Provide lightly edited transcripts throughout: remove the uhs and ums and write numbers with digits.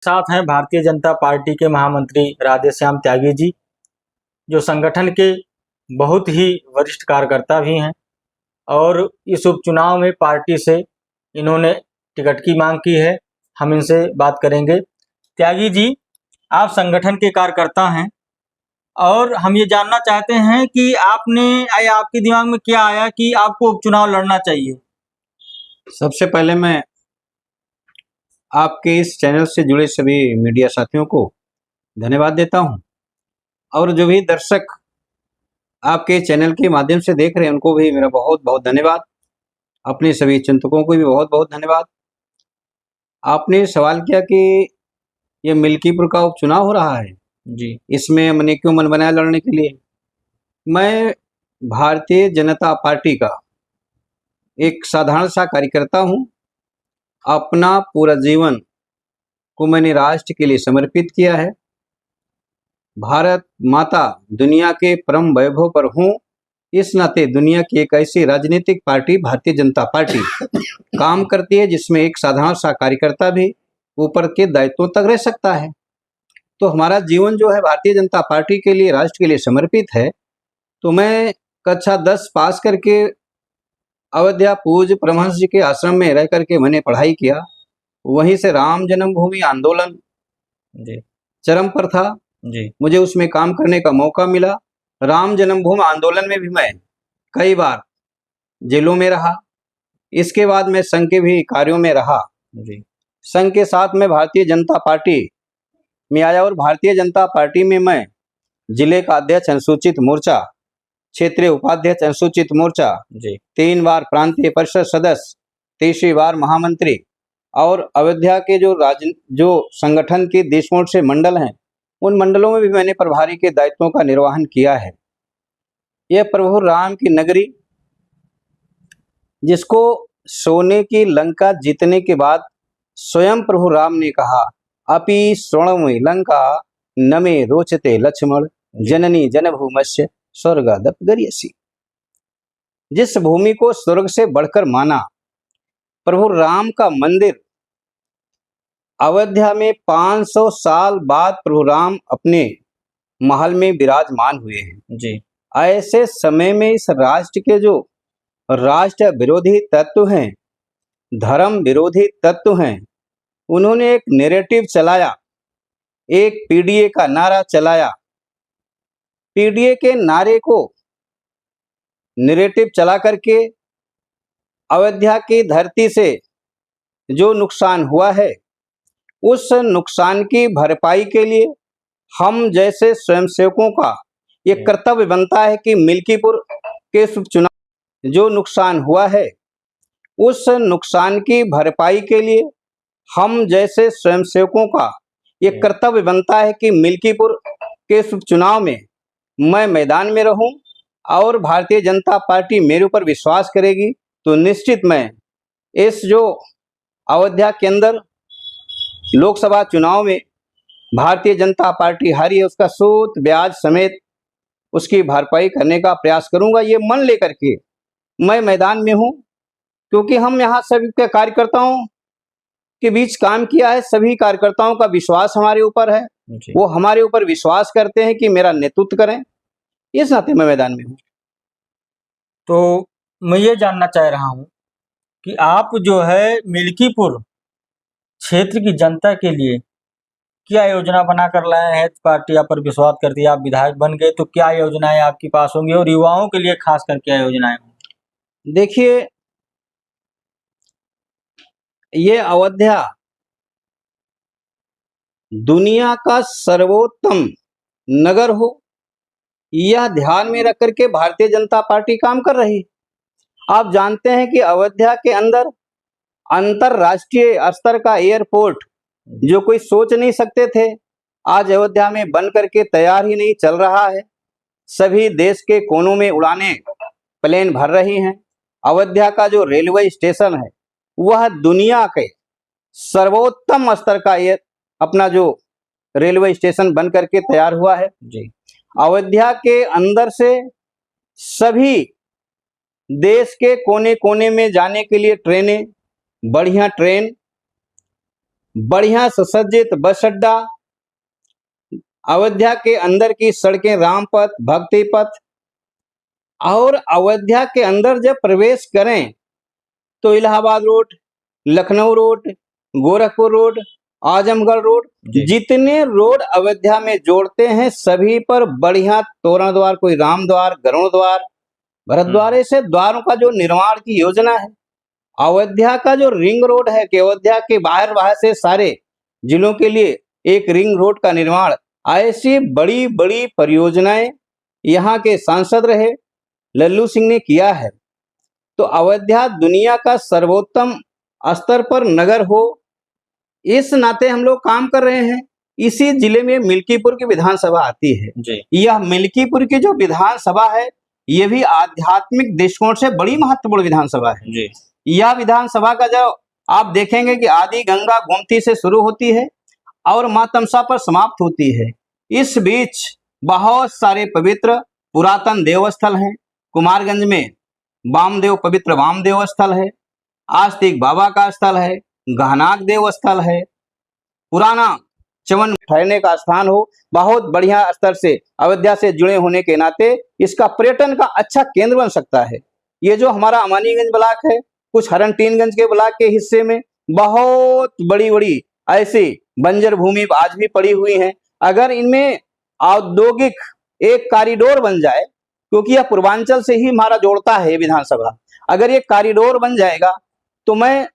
साथ हैं भारतीय जनता पार्टी के महामंत्री राधेश्याम त्यागी जी, जो संगठन के बहुत ही वरिष्ठ कार्यकर्ता भी हैं और इस उपचुनाव में पार्टी से इन्होंने टिकट की मांग की है। हम इनसे बात करेंगे। त्यागी जी, आप संगठन के कार्यकर्ता हैं और हम ये जानना चाहते हैं कि आपके दिमाग में क्या आया कि आपको उपचुनाव लड़ना चाहिए? सबसे पहले मैं आपके इस चैनल से जुड़े सभी मीडिया साथियों को धन्यवाद देता हूं और जो भी दर्शक आपके चैनल के माध्यम से देख रहे हैं उनको भी मेरा बहुत बहुत धन्यवाद। अपने सभी चिंतकों को भी बहुत बहुत धन्यवाद। आपने सवाल किया कि ये मिल्कीपुर का उपचुनाव हो रहा है जी, इसमें मैंने क्यों मन बनाया लड़ने के लिए। मैं भारतीय जनता पार्टी का एक साधारण सा कार्यकर्ता हूं। अपना पूरा जीवन को मैंने राष्ट्र के लिए समर्पित किया है। भारत माता दुनिया के परम वैभव पर हूँ, इस नाते दुनिया की एक ऐसी राजनीतिक पार्टी भारतीय जनता पार्टी काम करती है जिसमें एक साधारण सा कार्यकर्ता भी ऊपर के दायित्वों तक रह सकता है। तो हमारा जीवन जो है भारतीय जनता पार्टी के लिए, राष्ट्र के लिए समर्पित है। तो मैं कक्षा 10 पास करके अयोध्या पूज्य परमहंस जी के आश्रम में रह करके मैंने पढ़ाई किया। वहीं से राम जन्मभूमि आंदोलन जी, चरम पर था, जी, मुझे उसमें काम करने का मौका मिला। राम जन्मभूमि आंदोलन में भी मैं कई बार जेलों में रहा। इसके बाद मैं संघ के भी कार्यों में रहा। जी, संघ के साथ मैं भारतीय जनता पार्टी में आया और भारतीय जनता पार्टी में मैं जिले का अध्यक्ष अनुसूचित मोर्चा, क्षेत्रीय उपाध्यक्ष अनुसूचित मोर्चा, जी, 3 बार प्रांतीय परिषद सदस्य, 30वीं बार महामंत्री और अयोध्या के जो संगठन के देशमोट से मंडल हैं उन मंडलों में भी मैंने प्रभारी के दायित्वों का निर्वहन किया है। यह प्रभु राम की नगरी, जिसको सोने की लंका जीतने के बाद स्वयं प्रभु राम ने कहा, अपि स्वर्णमयी लंका नमे रोचते लक्ष्मण जननी जनभूमस्य स्वर्गादप गरियसी। जिस भूमि को स्वर्ग से बढ़कर माना, प्रभु राम का मंदिर अयोध्या में 500 साल बाद प्रभु राम अपने महल में विराजमान हुए हैं। जी, ऐसे समय में इस राष्ट्र के जो राष्ट्र विरोधी तत्व हैं, धर्म विरोधी तत्व हैं, उन्होंने एक नैरेटिव चलाया, एक पीडीए का नारा चलाया। पीडीए के नारे को नैरेटिव चला करके अयोध्या की धरती से जो नुकसान हुआ है उस नुकसान की भरपाई के लिए हम जैसे स्वयंसेवकों का ये कर्तव्य बनता है कि मिल्कीपुर के उपचुनाव जो नुकसान हुआ है उस नुकसान की भरपाई के लिए हम जैसे स्वयंसेवकों का ये कर्तव्य बनता है कि मिल्कीपुर के उपचुनाव में मैं मैदान में रहूं और भारतीय जनता पार्टी मेरे ऊपर विश्वास करेगी तो निश्चित मैं इस जो अयोध्या के अंदर लोकसभा चुनाव में भारतीय जनता पार्टी हारी है उसका सूद ब्याज समेत उसकी भरपाई करने का प्रयास करूंगा। ये मन लेकर के मैं मैदान में हूं, क्योंकि हम यहाँ सभी के कार्यकर्ताओं के बीच काम किया है। सभी कार्यकर्ताओं का विश्वास हमारे ऊपर है, वो हमारे ऊपर विश्वास करते हैं कि मेरा नेतृत्व करें, इस नाते मैं मैदान में हूं। तो मैं ये जानना चाह रहा हूँ कि आप जो है मिल्कीपुर क्षेत्र की जनता के लिए क्या योजना बनाकर लाए हैं? पार्टी आप पर विश्वास करती है, आप विधायक बन गए तो क्या योजनाएं आपके पास होंगी और युवाओं के लिए खासकर क्या योजनाएं होंगी? देखिए, ये अयोध्या दुनिया का सर्वोत्तम नगर हो, यह ध्यान में रख करके भारतीय जनता पार्टी काम कर रही। आप जानते हैं कि अयोध्या के अंदर अंतरराष्ट्रीय स्तर का एयरपोर्ट जो कोई सोच नहीं सकते थे, आज अयोध्या में बन करके तैयार ही नहीं, चल रहा है। सभी देश के कोनों में उड़ानें प्लेन भर रही हैं। अयोध्या का जो रेलवे स्टेशन है वह दुनिया के सर्वोत्तम स्तर का ये अपना जो रेलवे स्टेशन बन करके तैयार हुआ है। जी, अयोध्या के अंदर से सभी देश के कोने कोने में जाने के लिए ट्रेनें, बढ़िया ट्रेन बढ़िया सुसज्जित बस अड्डा, अयोध्या के अंदर की सड़कें रामपथ, भक्ति पथ, और अयोध्या के अंदर जब प्रवेश करें तो Allahabad road, Lucknow road, Gorakhpur road, Azamgarh road, जी। जितने रोड अयोध्या में जोड़ते हैं सभी पर बढ़िया तोरण द्वार, कोई राम द्वार, गरुड़ द्वार, भरत द्वार, ऐसे द्वारों का जो निर्माण की योजना है। अयोध्या का जो रिंग रोड है कि अयोध्या के बाहर बाहर से सारे जिलों के लिए एक रिंग रोड का निर्माण, ऐसी बड़ी बड़ी परियोजनाएं यहाँ के सांसद रहे लल्लू सिंह ने किया है। तो अयोध्या दुनिया का सर्वोत्तम स्तर पर नगर हो, इस नाते हम लोग काम कर रहे हैं। इसी जिले में मिल्कीपुर की विधानसभा आती है जी। यह मिल्कीपुर की जो विधानसभा है ये भी आध्यात्मिक दृष्टिकोण से बड़ी महत्वपूर्ण विधानसभा है जी। यह विधानसभा का जो आप देखेंगे कि आदि गंगा गोमती से शुरू होती है और मां तमसा पर समाप्त होती है। इस बीच बहुत सारे पवित्र पुरातन देवस्थल हैं। कुमारगंज में वामदेव, पवित्र वामदेव स्थल है, आस्तिक बाबा का स्थल है, गहनाक देव स्थल है, पुराना चवन ठहरने का स्थान हो। बहुत बढ़िया स्तर से अयोध्या से जुड़े होने के नाते इसका पर्यटन का अच्छा केंद्र बन सकता है। ये जो हमारा अमानीगंज ब्लॉक है, कुछ हरनटीनगंज के ब्लॉक के हिस्से में बहुत बड़ी बड़ी ऐसी बंजर भूमि आज भी पड़ी हुई है। अगर इनमें औद्योगिक एक कॉरिडोर बन जाए, क्योंकि यह पूर्वांचल से ही हमारा जोड़ता है विधानसभा, अगर ये कॉरिडोर बन जाएगा तो मैं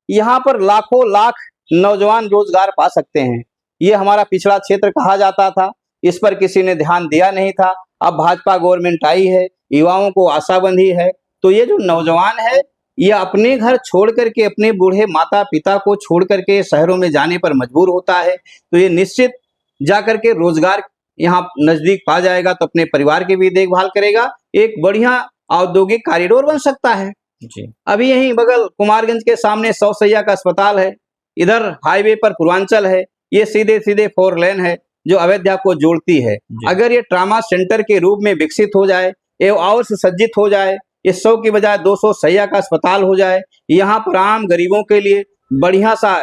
यहाँ पर लाखों लाख नौजवान रोजगार पा सकते हैं। ये हमारा पिछड़ा क्षेत्र कहा जाता था, इस पर किसी ने ध्यान दिया नहीं था। अब भाजपा गवर्नमेंट आई है, युवाओं को आशा बंधी है, तो ये जो नौजवान है ये अपने घर छोड़ करके, अपने बूढ़े माता पिता को छोड़ करके शहरों में जाने पर मजबूर होता है। तो ये निश्चित जा करके रोजगार यहाँ नजदीक पा जाएगा तो अपने परिवार की भी देखभाल करेगा। एक बढ़िया औद्योगिक कॉरिडोर बन सकता है। जी। अभी यहीं बगल कुमारगंज के सामने 100 सैया का अस्पताल है, इधर हाईवे पर पूर्वांचल है, ये सीधे सीधे 4 लेन है जो अयोध्या को जोड़ती है। अगर ये ट्रामा सेंटर के रूप में विकसित हो जाए एवं और सुसज्जित हो जाए, इस 100 की बजाय 200 सैया का अस्पताल हो जाए, यहाँ पर आम गरीबों के लिए बढ़िया सा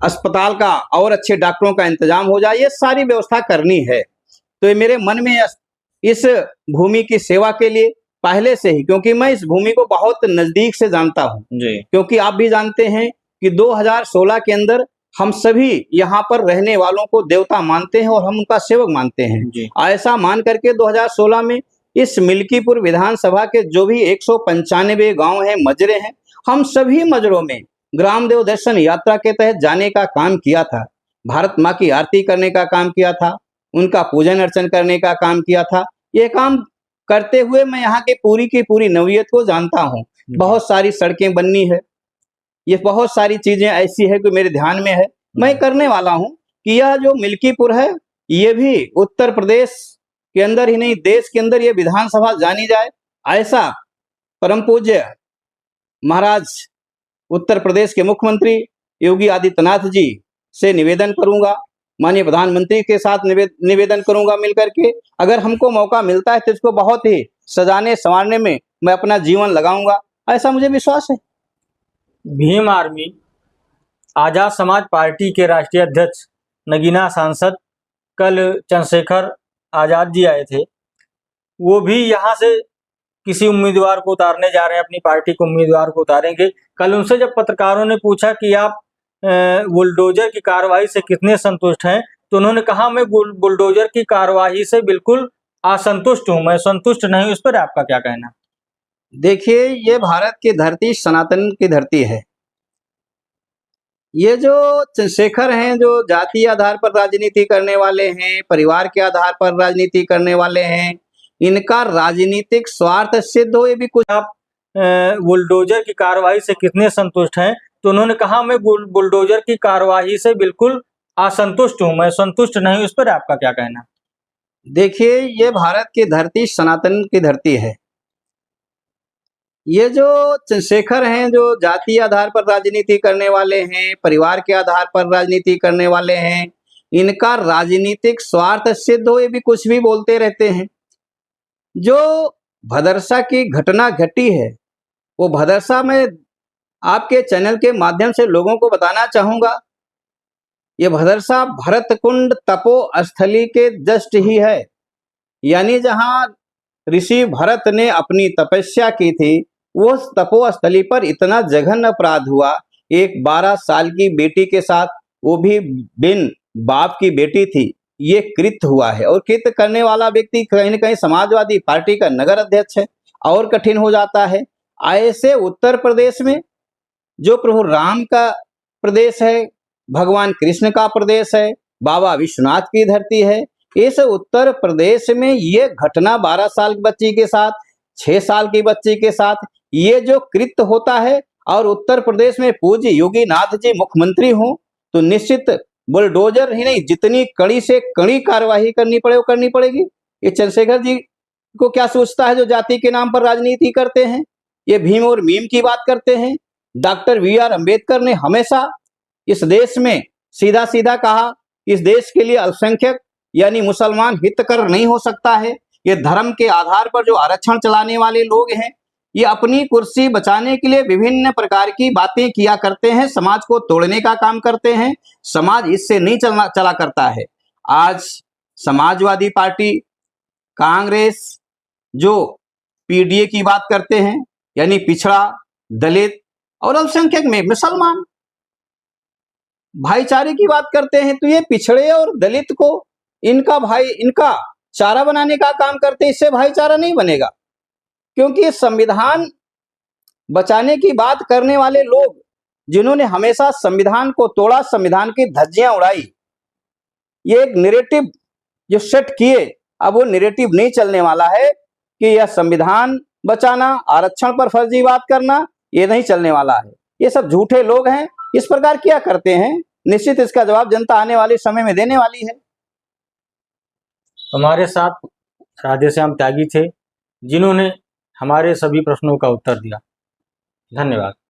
अस्पताल का और अच्छे डॉक्टरों का इंतजाम हो जाए, ये सारी व्यवस्था करनी है। तो ये मेरे मन में इस भूमि की सेवा के लिए पहले से ही, क्योंकि मैं इस भूमि को बहुत नजदीक से जानता हूँ, क्योंकि आप भी जानते हैं कि 2016 के अंदर हम सभी यहाँ पर रहने वालों को देवता मानते हैं और हम उनका सेवक मानते हैं। ऐसा मान करके 2016 में इस मिल्कीपुर विधानसभा के जो भी 195 गांव हैं, मजरे हैं, हम सभी मजरों में ग्राम देव दर्शन यात्रा के तहत जाने का काम किया था। भारत माँ की आरती करने का काम किया था, उनका पूजन अर्चन करने का काम किया था। ये काम करते हुए मैं यहाँ की पूरी नौयत को जानता हूँ। बहुत सारी सड़कें बननी है, ये बहुत सारी चीजें ऐसी है कि मेरे ध्यान में है, मैं करने वाला हूँ कि यह जो मिल्कीपुर है ये भी उत्तर प्रदेश के अंदर ही नहीं देश के अंदर ये विधानसभा जानी जाए, ऐसा परम पूज्य महाराज उत्तर प्रदेश के मुख्यमंत्री योगी आदित्यनाथ जी से निवेदन करूंगा, माननीय प्रधानमंत्री के साथ निवेदन करूंगा मिलकर के। अगर हमको मौका मिलता है तो इसको बहुत ही सजाने संवारने में मैं अपना जीवन लगाऊंगा, ऐसा मुझे विश्वास है। भीम आर्मी आजाद समाज पार्टी के राष्ट्रीय अध्यक्ष नगीना सांसद कल चंद्रशेखर आजाद जी आए थे, वो भी यहाँ से किसी उम्मीदवार को उतारने जा रहे हैं, अपनी पार्टी के उम्मीदवार को उतारेंगे। कल उनसे जब पत्रकारों ने पूछा कि आप बुलडोजर की कार्रवाई से कितने संतुष्ट हैं, तो उन्होंने कहा मैं बुलडोजर की कार्रवाई से बिल्कुल असंतुष्ट हूं, मैं संतुष्ट नहीं। उस पर आपका क्या कहना? देखिए, ये भारत की धरती सनातन की धरती है। ये जो चंद्रशेखर हैं, जो जाति आधार पर राजनीति करने वाले हैं, परिवार के आधार पर राजनीति करने वाले हैं, इनका राजनीतिक स्वार्थ सिद्ध हो। ये भी कुछ आप बुलडोजर की कार्रवाई से कितने संतुष्ट हैं, तो उन्होंने कहा मैं बुलडोजर की कार्रवाई से बिल्कुल असंतुष्ट हूं, मैं संतुष्ट नहीं। उस पर आपका क्या कहना? देखिए, ये भारत की धरती सनातन की धरती है। ये जो चंद्रशेखर हैं, जो जाति आधार पर राजनीति करने वाले हैं, परिवार के आधार पर राजनीति करने वाले हैं, इनका राजनीतिक स्वार्थ सिद्ध हो, ये भी कुछ भी बोलते रहते हैं। जो भदरसा की घटना घटी है, वो भदरसा में आपके चैनल के माध्यम से लोगों को बताना चाहूंगा, ये भदरसा भरतकुंड तपोस्थली के जस्ट ही है, यानी जहां ऋषि भरत ने अपनी तपस्या की थी, उस तपोस्थली पर इतना जघन्य अपराध हुआ। एक 12 साल की बेटी के साथ, वो भी बिन बाप की बेटी थी, ये कृत्य हुआ है। और कृत्य करने वाला व्यक्ति कहीं न कहीं समाजवादी पार्टी का नगर अध्यक्ष है, और कठिन हो जाता है। ऐसे उत्तर प्रदेश में, जो प्रभु राम का प्रदेश है, भगवान कृष्ण का प्रदेश है, बाबा विश्वनाथ की धरती है, इस उत्तर प्रदेश में ये घटना 12 साल की बच्ची के साथ, 6 साल की बच्ची के साथ ये जो कृत्य होता है, और उत्तर प्रदेश में पूज्य योगी नाथ जी मुख्यमंत्री हों, तो निश्चित बुलडोजर ही नहीं, जितनी कड़ी से कड़ी कार्यवाही करनी पड़े वो करनी पड़ेगी। ये चंद्रशेखर जी को क्या सोचता है जो जाति के नाम पर राजनीति करते हैं, ये भीम और मीम की बात करते हैं। डॉक्टर BR अम्बेडकर ने हमेशा इस देश में सीधा सीधा कहा, इस देश के लिए अल्पसंख्यक यानी मुसलमान हितकर नहीं हो सकता है। ये धर्म के आधार पर जो आरक्षण चलाने वाले लोग हैं, ये अपनी कुर्सी बचाने के लिए विभिन्न प्रकार की बातें किया करते हैं, समाज को तोड़ने का काम करते हैं। समाज इससे नहीं चला करता है। आज समाजवादी पार्टी, कांग्रेस जो PDA की बात करते हैं, यानी पिछड़ा, दलित और अल्पसंख्यक में मुसलमान भाईचारे की बात करते हैं, तो ये पिछड़े और दलित को इनका चारा बनाने का काम करते हैं। इससे भाईचारा नहीं बनेगा, क्योंकि संविधान बचाने की बात करने वाले लोग, जिन्होंने हमेशा संविधान को तोड़ा, संविधान की धज्जियां उड़ाई, ये एक नैरेटिव जो सेट किए, अब वो नैरेटिव नहीं चलने वाला है कि यह संविधान बचाना, आरक्षण पर फर्जी बात करना, ये नहीं चलने वाला है। ये सब झूठे लोग हैं, इस प्रकार क्या करते हैं, निश्चित इसका जवाब जनता आने वाले समय में देने वाली है। हमारे साथ राधेश्याम त्यागी थे, जिन्होंने हमारे सभी प्रश्नों का उत्तर दिया। धन्यवाद।